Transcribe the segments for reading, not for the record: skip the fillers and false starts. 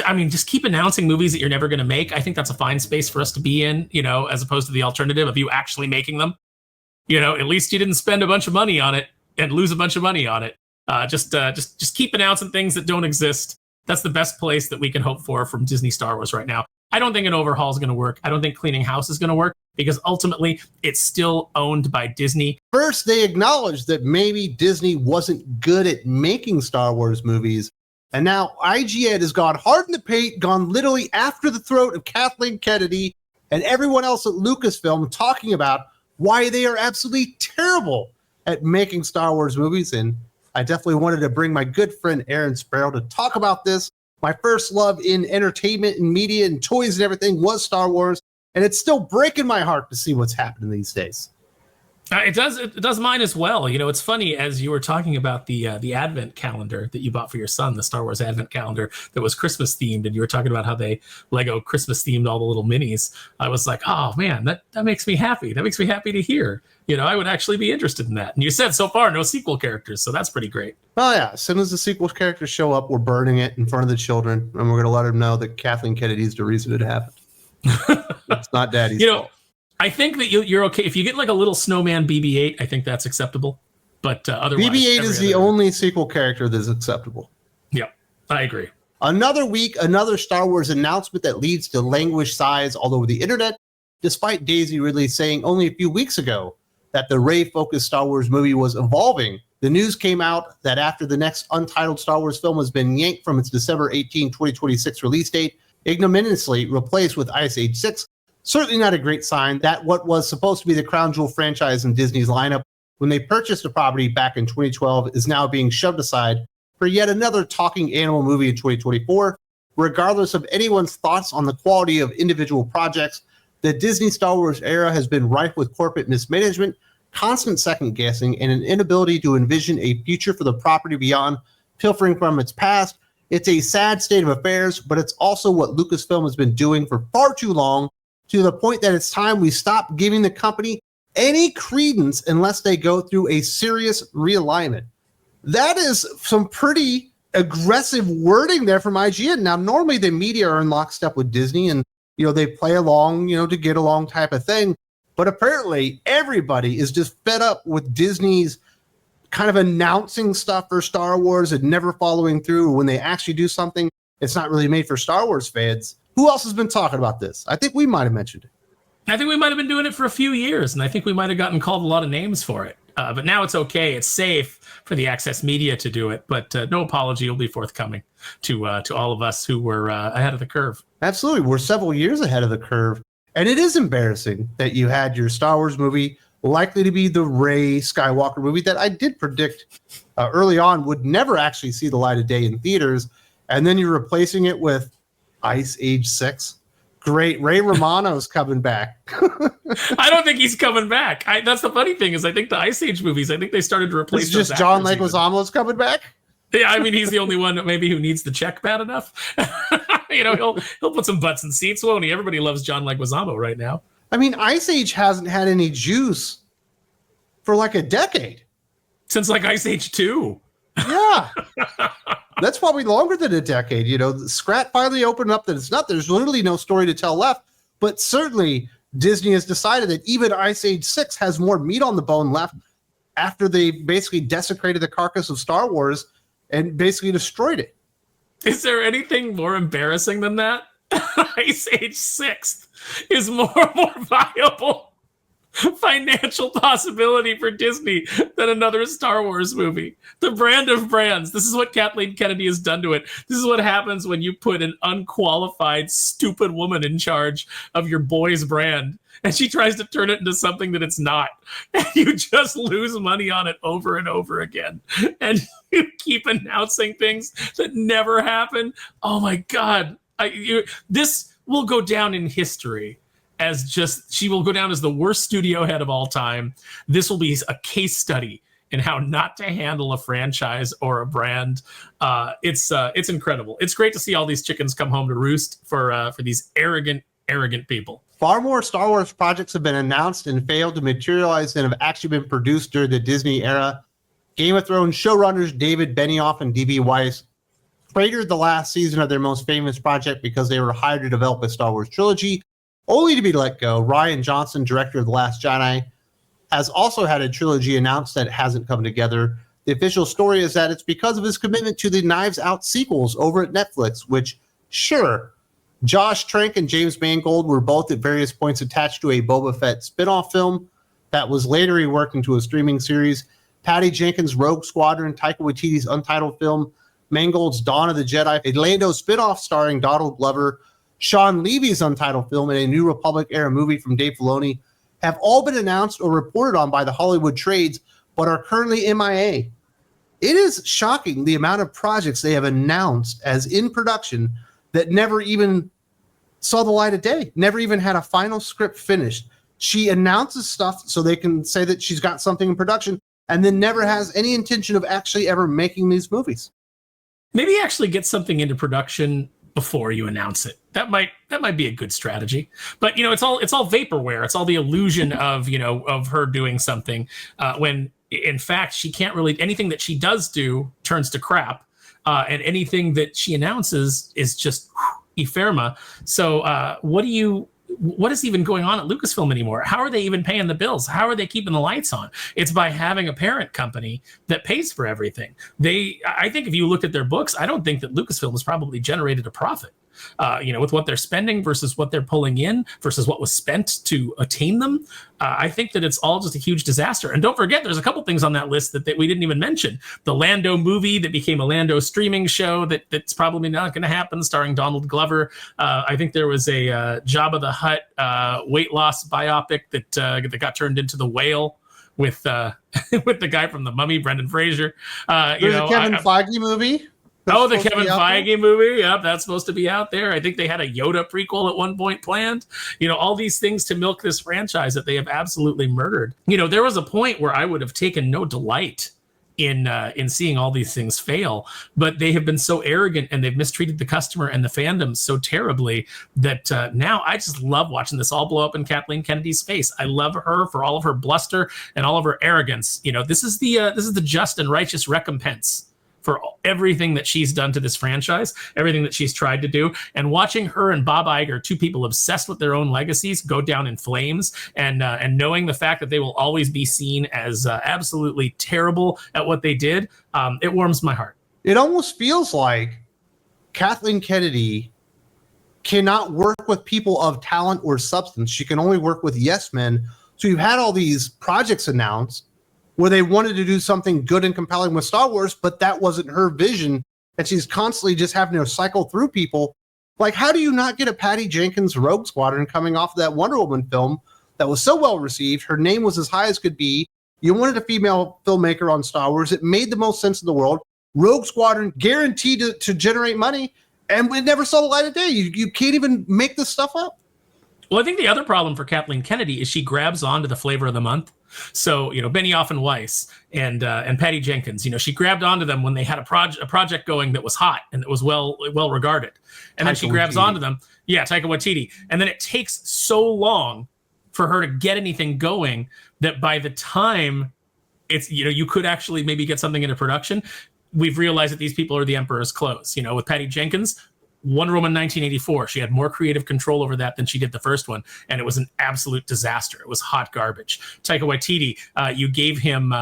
I mean, just keep announcing movies that you're never going to make. I think that's a fine space for us to be in, as opposed to the alternative of you actually making them. At least you didn't spend a bunch of money on it and lose a bunch of money on it. Just keep announcing things that don't exist. That's the best place that we can hope for from Disney Star Wars right now. I don't think an overhaul is going to work. I don't think cleaning house is going to work because ultimately it's still owned by Disney. First, they acknowledged that maybe Disney wasn't good at making Star Wars movies. And now IGN has gone hard in the paint, gone literally after the throat of Kathleen Kennedy and everyone else at Lucasfilm, talking about why they are absolutely terrible at making Star Wars movies. And I definitely wanted to bring my good friend Aaron Sparrow to talk about this. My first love in entertainment and media and toys and everything was Star Wars, and it's still breaking my heart to see what's happening these days. It does mine as well. It's funny, as you were talking about the Advent calendar that you bought for your son, the Star Wars Advent calendar that was Christmas themed, and you were talking about how they Lego Christmas themed all the little minis. I was like, oh man, that makes me happy. That makes me happy to hear. I would actually be interested in that. And you said so far no sequel characters, so that's pretty great. Oh yeah, as soon as the sequel characters show up, we're burning it in front of the children, and we're going to let them know that Kathleen Kennedy is the reason it happened. It's not Daddy's fault. I think that you're okay if you get like a little snowman BB-8. I think that's acceptable, but otherwise, BB-8 is the only sequel character that's acceptable. Yeah, I agree. Another week, another Star Wars announcement that leads to languished sighs all over the internet, despite Daisy Ridley saying only a few weeks ago that the Rey-focused Star Wars movie was evolving. The news came out that after the next untitled Star Wars film has been yanked from its December 18, 2026 release date, ignominiously replaced with Ice Age 6, certainly not a great sign that what was supposed to be the crown jewel franchise in Disney's lineup when they purchased the property back in 2012 is now being shoved aside for yet another talking animal movie in 2024. Regardless of anyone's thoughts on the quality of individual projects, the Disney Star Wars era has been rife with corporate mismanagement, constant second-guessing, and an inability to envision a future for the property beyond pilfering from its past. It's a sad state of affairs, but it's also what Lucasfilm has been doing for far too long, to the point that it's time we stop giving the company any credence unless they go through a serious realignment. That is some pretty aggressive wording there from IGN. Now, normally the media are in lockstep with Disney and, they play along, to get along type of thing. But apparently everybody is just fed up with Disney's kind of announcing stuff for Star Wars and never following through. When they actually do something, it's not really made for Star Wars fans. Who else has been talking about this? I think we might have mentioned it. I think we might have been doing it for a few years, and I think we might have gotten called a lot of names for it. But now it's okay. It's safe for the Access Media to do it, but no apology will be forthcoming to all of us who were ahead of the curve. Absolutely. We're several years ahead of the curve, and it is embarrassing that you had your Star Wars movie likely to be the Rey Skywalker movie that I did predict early on would never actually see the light of day in theaters, and then you're replacing it with Ice Age 6. Great. Ray Romano's coming back. I don't think he's coming back. That's the funny thing is I think the Ice Age movies, I think they started to replace it's just John Leguizamo's coming back? Yeah, I mean, he's the only one maybe who needs the check bad enough. He'll put some butts in seats, won't he? Everybody loves John Leguizamo right now. I mean, Ice Age hasn't had any juice for like a decade. Since like Ice Age 2. Yeah. That's probably longer than a decade. Scrat finally opened up that there's literally no story to tell left, but certainly Disney has decided that even Ice Age 6 has more meat on the bone left after they basically desecrated the carcass of Star Wars and basically destroyed it. Is there anything more embarrassing than that? Ice Age 6 is more viable financial possibility for Disney than another Star Wars movie. The brand of brands. This is what Kathleen Kennedy has done to it. This is what happens when you put an unqualified, stupid woman in charge of your boy's brand, and she tries to turn it into something that it's not. And you just lose money on it over and over again. And you keep announcing things that never happen. Oh my God. This will go down in history as she will go down as the worst studio head of all time. This will be a case study in how not to handle a franchise or a brand. It's incredible. It's great to see all these chickens come home to roost for these arrogant people. Far more Star Wars projects have been announced and failed to materialize than have actually been produced during the Disney era. Game of Thrones showrunners David Benioff and D.B. Weiss cratered the last season of their most famous project because they were hired to develop a Star Wars trilogy, only to be let go. Rian Johnson, director of The Last Jedi, has also had a trilogy announced that hasn't come together. The official story is that it's because of his commitment to the Knives Out sequels over at Netflix, which, sure, Josh Trank and James Mangold were both at various points attached to a Boba Fett spin-off film that was later reworked into a streaming series. Patty Jenkins' Rogue Squadron, Taika Waititi's untitled film, Mangold's Dawn of the Jedi, a Lando spin-off starring Donald Glover, Sean Levy's untitled film, and a New Republic-era movie from Dave Filoni have all been announced or reported on by the Hollywood trades, but are currently MIA. It is shocking the amount of projects they have announced as in production that never even saw the light of day, never even had a final script finished. She announces stuff so they can say that she's got something in production and then never has any intention of actually ever making these movies. Maybe actually get something into production before you announce it. That might be a good strategy. But it's all vaporware. It's all the illusion of of her doing something when in fact she can't really. Anything that she does do turns to crap, and anything that she announces is just ephemerma. So what is even going on at Lucasfilm anymore? How are they even paying the bills? How are they keeping the lights on? It's by having a parent company that pays for everything. I think if you looked at their books, I don't think that Lucasfilm has probably generated a profit. With what they're spending versus what they're pulling in versus what was spent to attain them. I think that it's all just a huge disaster. And don't forget, there's a couple things on that list that we didn't even mention. The Lando movie that became a Lando streaming show that's probably not going to happen, starring Donald Glover. I think there was a Jabba the Hutt weight loss biopic that got turned into The Whale with with the guy from The Mummy, Brendan Fraser. There's a Kevin Feige movie. The Kevin Feige movie. Yep, that's supposed to be out there. I think they had a Yoda prequel at one point planned. All these things to milk this franchise that they have absolutely murdered. There was a point where I would have taken no delight in seeing all these things fail, but they have been so arrogant and they've mistreated the customer and the fandom so terribly that now I just love watching this all blow up in Kathleen Kennedy's face. I love her for all of her bluster and all of her arrogance. This is the just and righteous recompense for everything that she's done to this franchise, everything that she's tried to do, and watching her and Bob Iger, two people obsessed with their own legacies, go down in flames, and knowing the fact that they will always be seen as absolutely terrible at what they did, it warms my heart. It almost feels like Kathleen Kennedy cannot work with people of talent or substance. She can only work with yes men. So you've had all these projects announced where they wanted to do something good and compelling with Star Wars, but that wasn't her vision, and she's constantly just having to cycle through people. Like, how do you not get a Patty Jenkins Rogue Squadron coming off of that Wonder Woman film that was so well received? Her name was as high as could be. You wanted a female filmmaker on Star Wars. It made the most sense in the world. Rogue Squadron guaranteed to generate money, and it never saw the light of day. You can't even make this stuff up. Well, I think the other problem for Kathleen Kennedy is she grabs onto the flavor of the month. So, Benioff and Weiss and Patty Jenkins, she grabbed onto them when they had a project going that was hot and that was well regarded. And then she grabs onto them. Yeah, Taika Waititi. And then it takes so long for her to get anything going that by the time it's, you could actually maybe get something into production, we've realized that these people are the emperor's clothes. With Patty Jenkins, Wonder Woman 1984, she had more creative control over that than she did the first one, and it was an absolute disaster. It was hot garbage. Taika Waititi, you gave him,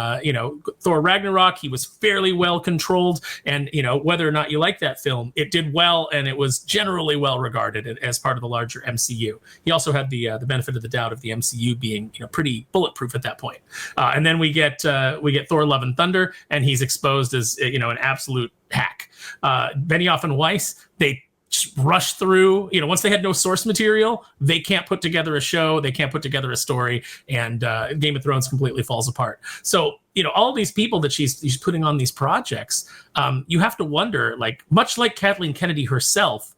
Thor Ragnarok. He was fairly well controlled, and whether or not you like that film, it did well, and it was generally well regarded as part of the larger MCU. He also had the benefit of the doubt of the MCU being pretty bulletproof at that point. And then we get Thor: Love and Thunder, and he's exposed as an absolute hack. Benioff and Weiss, they just rush through. Once they had no source material, they can't put together a show, they can't put together a story, and Game of Thrones completely falls apart. So all these people that she's putting on these projects, you have to wonder, much like Kathleen Kennedy herself,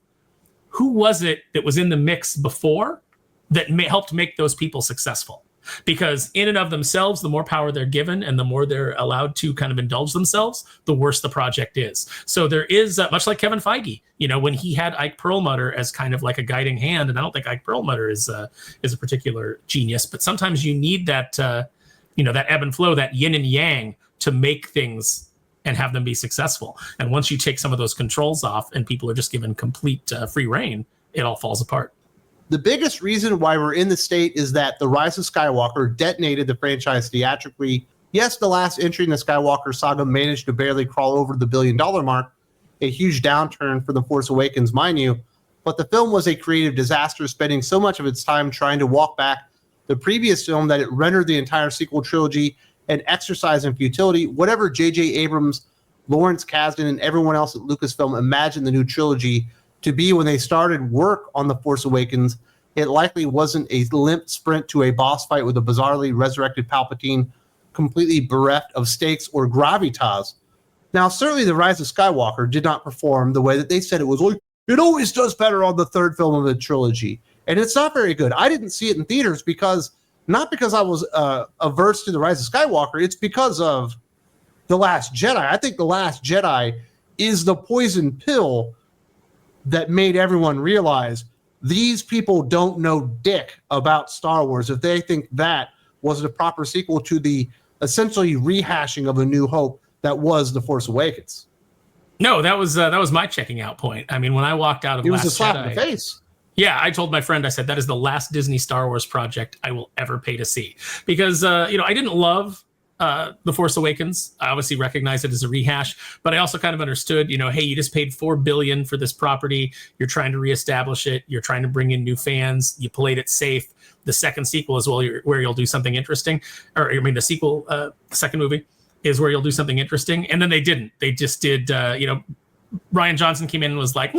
who was it that was in the mix before that helped make those people successful? Because in and of themselves, the more power they're given and the more they're allowed to kind of indulge themselves, the worse the project is. So there is, much like Kevin Feige, when he had Ike Perlmutter as kind of like a guiding hand, and I don't think Ike Perlmutter is a particular genius, but sometimes you need that, that ebb and flow, that yin and yang to make things and have them be successful. And once you take some of those controls off and people are just given complete free reign, it all falls apart. The biggest reason why we're in the state is that The Rise of Skywalker detonated the franchise theatrically. Yes, the last entry in the Skywalker saga managed to barely crawl over the $1 billion mark, a huge downturn for The Force Awakens, mind you, but the film was a creative disaster, spending so much of its time trying to walk back the previous film that it rendered the entire sequel trilogy an exercise in futility. Whatever J.J. Abrams, Lawrence Kasdan, and everyone else at Lucasfilm imagined the new trilogy to be when they started work on The Force Awakens, it likely wasn't a limp sprint to a boss fight with a bizarrely resurrected Palpatine, completely bereft of stakes or gravitas. Now, certainly The Rise of Skywalker did not perform the way that they said it was. Like, it always does better on the third film of the trilogy. And it's not very good. I didn't see it in theaters not because I was averse to The Rise of Skywalker. It's because of The Last Jedi. I think The Last Jedi is the poison pill that made everyone realize these people don't know dick about Star Wars if they think that was the proper sequel to the essentially rehashing of A New Hope that was The Force Awakens. No, that was my checking out point. I mean, when I walked out of It was Last a slap Jedi, in the face. Yeah, I told my friend, I said, that is the last Disney Star Wars project I will ever pay to see. Because, I didn't love The Force Awakens. I obviously recognized it as a rehash, but I also kind of understood, hey, you just paid $4 billion for this property. You're trying to reestablish it. You're trying to bring in new fans. You played it safe. The second sequel is where you'll do something interesting. The sequel, the second movie is where you'll do something interesting. And then they didn't. They just did, Rian Johnson came in and was like,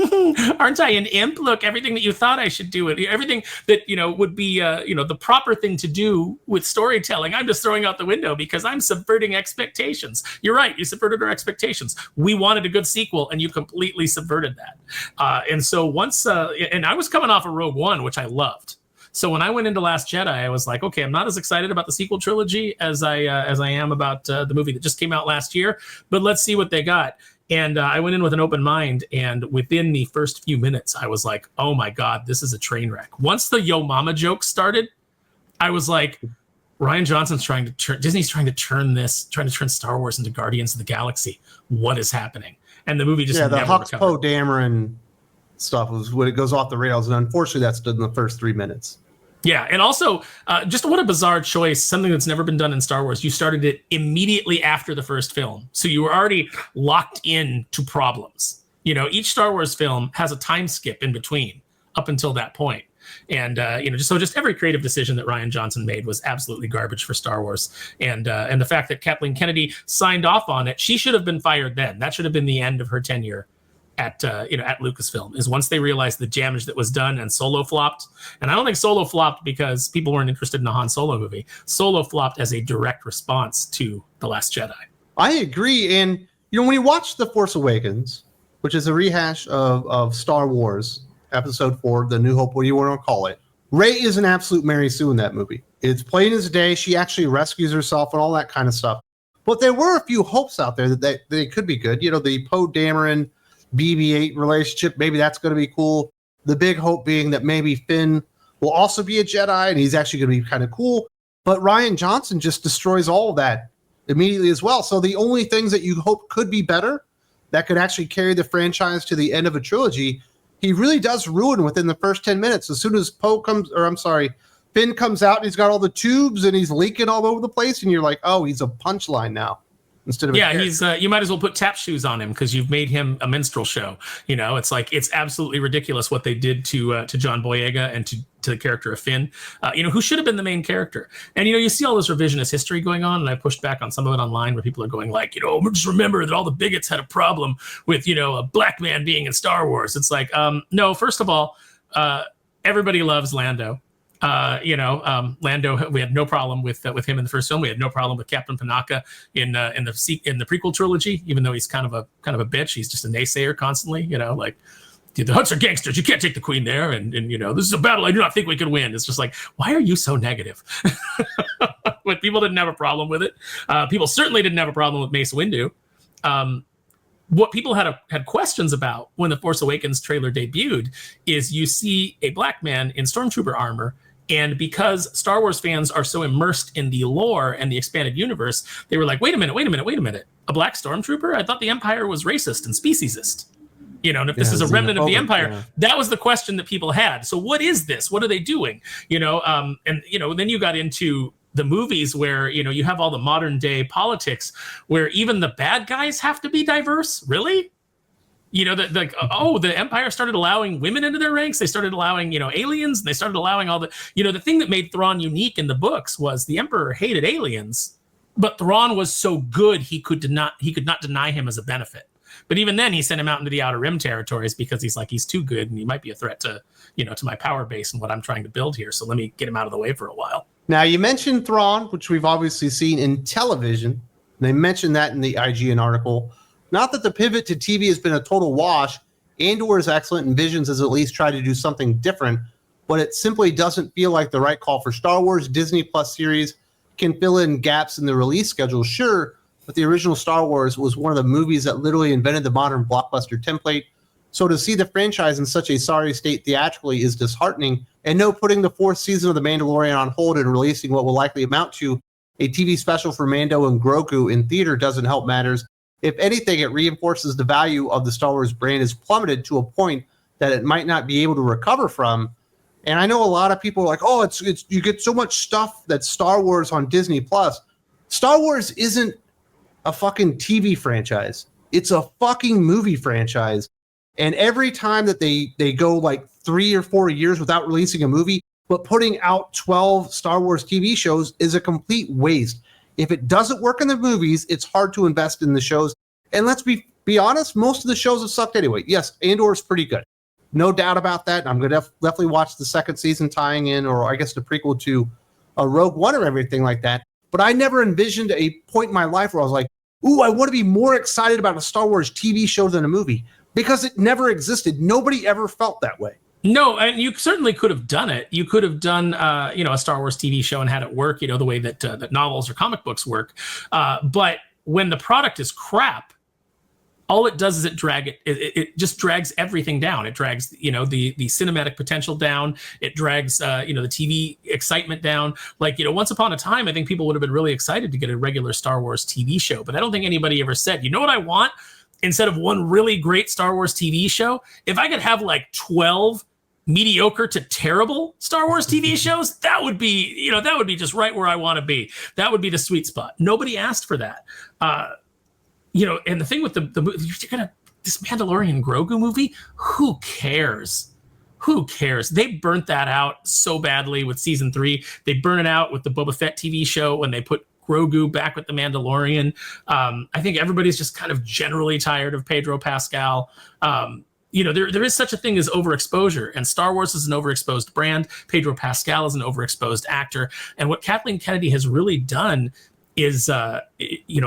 aren't I an imp? Look, everything that you thought I should do, everything that, would be, the proper thing to do with storytelling, I'm just throwing out the window because I'm subverting expectations. You're right. You subverted our expectations. We wanted a good sequel and you completely subverted that. And so once, and I was coming off of Rogue One, which I loved. So when I went into Last Jedi, I was like, okay, I'm not as excited about the sequel trilogy as I am about the movie that just came out last year, but let's see what they got. And I went in with an open mind, and within the first few minutes, I was like, oh my God, this is a train wreck. Once the Yo Mama joke started, I was like, Rian Johnson's Disney's trying to turn Star Wars into Guardians of the Galaxy. What is happening? And the movie just the never Hux recovered. Poe Dameron stuff was when it goes off the rails, and unfortunately, that's done in the first 3 minutes. Yeah, and also, just what a bizarre choice, something that's never been done in Star Wars. You started it immediately after the first film. So you were already locked into problems. Each Star Wars film has a time skip in between up until that point. And, just every creative decision that Rian Johnson made was absolutely garbage for Star Wars. And the fact that Kathleen Kennedy signed off on it, she should have been fired then. That should have been the end of her tenure at Lucasfilm, is once they realized the damage that was done and Solo flopped. And I don't think Solo flopped because people weren't interested in a Han Solo movie. Solo flopped as a direct response to The Last Jedi. I agree. And, when you watch The Force Awakens, which is a rehash of Star Wars, Episode 4, The New Hope, what do you want to call it? Rey is an absolute Mary Sue in that movie. It's plain as day. She actually rescues herself and all that kind of stuff. But there were a few hopes out there that they could be good. The Poe Dameron BB-8 relationship, maybe that's going to be cool. The big hope being that maybe Finn will also be a Jedi and he's actually going to be kind of cool. But Rian Johnson just destroys all of that immediately as well. So the only things that you hope could be better, that could actually carry the franchise to the end of a trilogy, he really does ruin within the first 10 minutes. As soon as Finn comes out and he's got all the tubes and he's leaking all over the place, and you're like, oh, he's a punchline now. Instead of he's you might as well put tap shoes on him because you've made him a minstrel show. It's like, it's absolutely ridiculous what they did to John Boyega and to the character of Finn, who should have been the main character. And you see all this revisionist history going on, and I pushed back on some of it online where people are going like, just remember that all the bigots had a problem with a black man being in Star Wars. It's like, no, first of all, everybody loves Lando. Lando, we had no problem with him in the first film. We had no problem with Captain Panaka in the prequel trilogy, even though he's kind of a bitch. He's just a naysayer constantly, like, the Hutts are gangsters. You can't take the queen there. And this is a battle I do not think we could win. It's just like, why are you so negative? But people didn't have a problem with it. People certainly didn't have a problem with Mace Windu. What people had questions about when the Force Awakens trailer debuted is you see a black man in stormtrooper armor And because Star Wars fans are so immersed in the lore and the expanded universe, they were like, wait a minute. A black stormtrooper? I thought the Empire was racist and speciesist. And if this is a remnant of the Empire, that was the question that people had. So what is this? What are they doing? Then you got into the movies where, you have all the modern day politics where even the bad guys have to be diverse. Really? The Empire started allowing women into their ranks. They started allowing, aliens. And they started allowing all the, the thing that made Thrawn unique in the books was the Emperor hated aliens, but Thrawn was so good he could not deny him as a benefit. But even then, he sent him out into the Outer Rim territories because he's too good and he might be a threat to, to my power base and what I'm trying to build here. So let me get him out of the way for a while. Now, you mentioned Thrawn, which we've obviously seen in television. They mentioned that in the IGN article. Not that the pivot to TV has been a total wash. Andor is excellent, and Visions has at least tried to do something different, but it simply doesn't feel like the right call for Star Wars. Disney Plus series can fill in gaps in the release schedule, sure, but the original Star Wars was one of the movies that literally invented the modern blockbuster template. So to see the franchise in such a sorry state theatrically is disheartening. And no, putting the fourth season of The Mandalorian on hold and releasing what will likely amount to a TV special for Mando and Grogu in theater doesn't help matters. If anything, it reinforces the value of the Star Wars brand is plummeted to a point that it might not be able to recover from. And I know a lot of people are like, oh, it's you get so much stuff that's Star Wars on Disney Plus. Star Wars isn't a fucking TV franchise. It's a fucking movie franchise. And every time that they go like 3 or 4 years without releasing a movie, but putting out 12 Star Wars TV shows is a complete waste. If it doesn't work in the movies, it's hard to invest in the shows. And let's be honest, most of the shows have sucked anyway. Yes, Andor is pretty good. No doubt about that. I'm going to definitely watch the second season tying in, or I guess the prequel to Rogue One or everything like that. But I never envisioned a point in my life where I was like, ooh, I want to be more excited about a Star Wars TV show than a movie, because it never existed. Nobody ever felt that way. No, and you certainly could have done it. You could have done, a Star Wars TV show and had it work, the way that that novels or comic books work. But when the product is crap, all it does is it just drags everything down. It drags, the cinematic potential down. It drags, the TV excitement down. Like, once upon a time, I think people would have been really excited to get a regular Star Wars TV show. But I don't think anybody ever said, you know what I want? Instead of one really great Star Wars TV show, if I could have like 12 mediocre to terrible Star Wars TV shows, that would be just right where I want to be. That would be the sweet spot. Nobody asked for that. And the thing with the movie, you're gonna this Mandalorian Grogu movie, who cares? Who cares? They burnt that out so badly with season 3. They burn it out with the Boba Fett TV show when they put Grogu back with the Mandalorian. I think everybody's just kind of generally tired of Pedro Pascal. There is such a thing as overexposure, and Star Wars is an overexposed brand. Pedro Pascal is an overexposed actor. And what Kathleen Kennedy has really done is,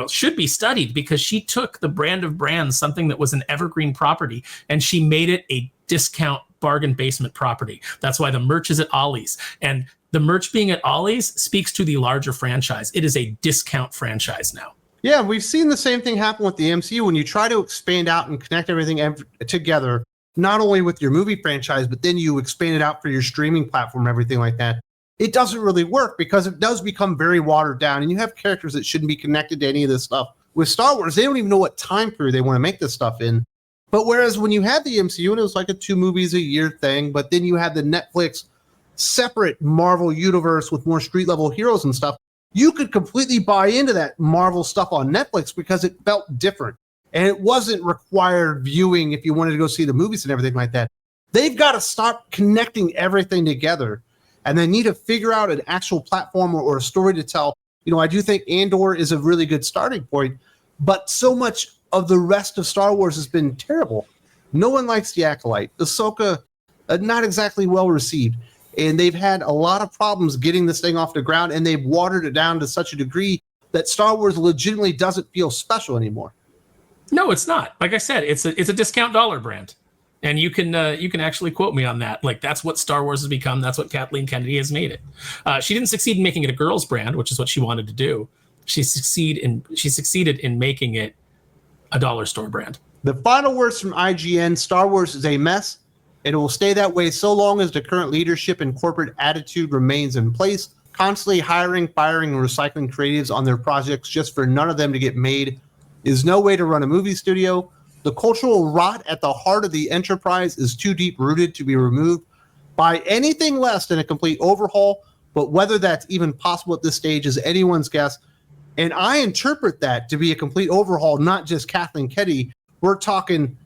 should be studied, because she took the brand of brands, something that was an evergreen property, and she made it a discount bargain basement property. That's why the merch is at Ollie's. And the merch being at Ollie's speaks to the larger franchise. It is a discount franchise now. Yeah, we've seen the same thing happen with the MCU. When you try to expand out and connect everything together, not only with your movie franchise, but then you expand it out for your streaming platform and everything like that, it doesn't really work, because it does become very watered down, and you have characters that shouldn't be connected to any of this stuff. With Star Wars, they don't even know what time period they want to make this stuff in. But whereas when you had the MCU, and it was like a 2 movies a year thing, but then you had the Netflix separate Marvel universe with more street level heroes and stuff, you could completely buy into that Marvel stuff on Netflix because it felt different. And it wasn't required viewing if you wanted to go see the movies and everything like that. They've got to stop connecting everything together, and they need to figure out an actual platform or a story to tell. I do think Andor is a really good starting point, but so much of the rest of Star Wars has been terrible. No one likes the Acolyte. Ahsoka, not exactly well received. And they've had a lot of problems getting this thing off the ground, and they've watered it down to such a degree that Star Wars legitimately doesn't feel special anymore. No, it's not. Like I said, it's a discount dollar brand. And you can actually quote me on that. Like, that's what Star Wars has become. That's what Kathleen Kennedy has made it. She didn't succeed in making it a girls brand, which is what she wanted to do. She succeeded in making it a dollar store brand. The final words from IGN: Star Wars is a mess. and it will stay that way so long as the current leadership and corporate attitude remains in place, constantly hiring, firing, and recycling creatives on their projects just for none of them to get made is no way to run a movie studio. The cultural rot at the heart of the enterprise is too deep-rooted to be removed by anything less than a complete overhaul, but whether that's even possible at this stage is anyone's guess. And I interpret that to be a complete overhaul, not just Kathleen Kennedy. We're talking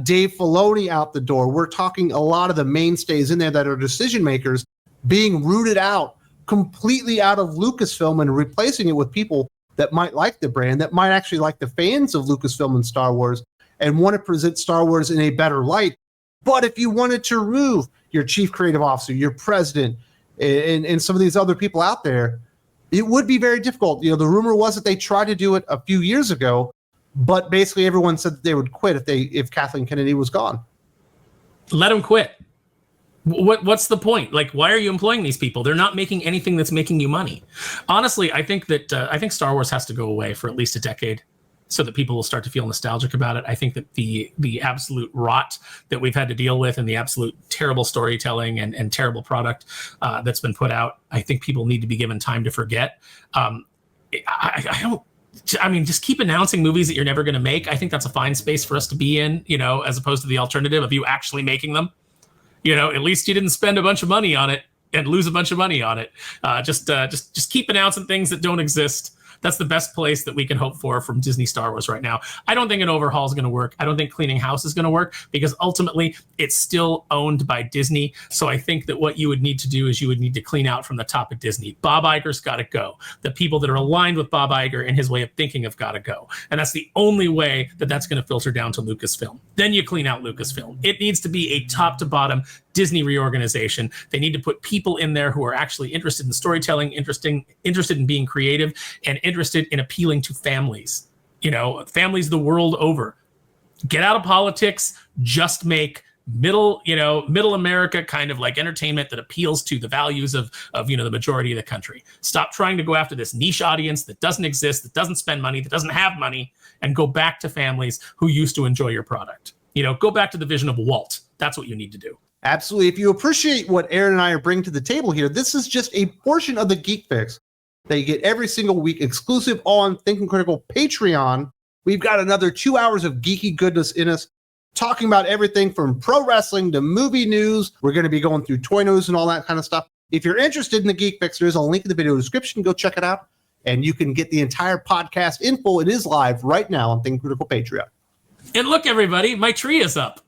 Dave Filoni out the door. We're talking a lot of the mainstays in there that are decision makers being rooted out, completely out of Lucasfilm, and replacing it with people that might like the brand, that might actually like the fans of Lucasfilm and Star Wars and want to present Star Wars in a better light. But if you wanted to remove your chief creative officer, your president, and some of these other people out there, it would be very difficult. You know, the rumor was that they tried to do it a few years ago, but basically everyone said that they would quit if Kathleen Kennedy was gone. Let them quit. What's the point? Like, why are you employing these people? They're not making anything that's making you money. Honestly, I think Star Wars has to go away for at least a decade so that people will start to feel nostalgic about it. I think that the absolute rot that we've had to deal with and the absolute terrible storytelling and terrible product that's been put out, I think people need to be given time to forget. I mean, just keep announcing movies that you're never going to make. I think that's a fine space for us to be in, you know, as opposed to the alternative of you actually making them. You know, at least you didn't spend a bunch of money on it and lose a bunch of money on it. Just keep announcing things that don't exist. That's the best place that we can hope for from Disney Star Wars right now. I don't think an overhaul is going to work. I don't think cleaning house is going to work because ultimately it's still owned by Disney. So I think that what you would need to do is you would need to clean out from the top of Disney. Bob Iger's got to go. The people that are aligned with Bob Iger and his way of thinking have got to go. And that's the only way that that's going to filter down to Lucasfilm. Then you clean out Lucasfilm. It needs to be a top to bottom Disney reorganization. They need to put people in there who are actually interested in storytelling, interested in being creative, and interested in appealing to families. You know, families the world over. Get out of politics. Just make middle America kind of like entertainment that appeals to the values of the majority of the country. Stop trying to go after this niche audience that doesn't exist, that doesn't spend money, that doesn't have money, and go back to families who used to enjoy your product. You know, go back to the vision of Walt. That's what you need to do. Absolutely. If you appreciate what Aaron and I are bringing to the table here, this is just a portion of the Geek Fix that you get every single week, exclusive on Thinking Critical Patreon. We've got another 2 hours of geeky goodness in us, talking about everything from pro wrestling to movie news. We're going to be going through toy news and all that kind of stuff. If you're interested in the Geek Fix, there's a link in the video description. Go check it out, and you can get the entire podcast info. It is live right now on Thinking Critical Patreon. And look, everybody, my tree is up.